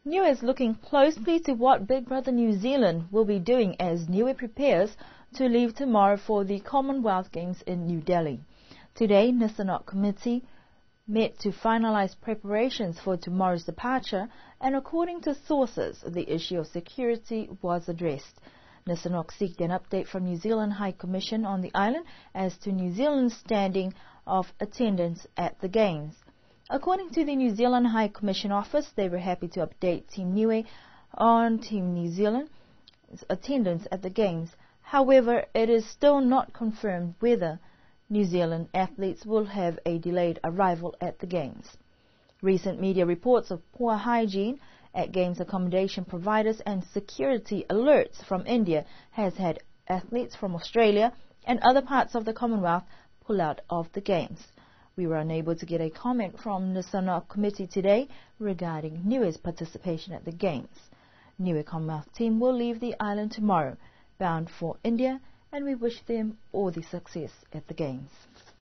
Niue is looking closely to what Big Brother New Zealand will be doing as Niue prepares to leave tomorrow for the Commonwealth Games in New Delhi. Today, Niuean committee met to finalize preparations for tomorrow's departure, and according to sources, the issue of security was addressed. Niuean seeked an update from New Zealand High Commission on the island as to New Zealand's standing of attendance at the Games. According to the New Zealand High Commission office, they were happy to update Team Niue on Team New Zealand's attendance at the Games. However, it is still not confirmed whether New Zealand athletes will have a delayed arrival at the Games. Recent media reports of poor hygiene at Games accommodation providers and security alerts from India has had athletes from Australia and other parts of the Commonwealth pull out of the Games. We were unable to get a comment from the Niuean committee today regarding Niue's participation at the Games. Niue Commonwealth team will leave the island tomorrow, bound for India, and we wish them all the success at the Games.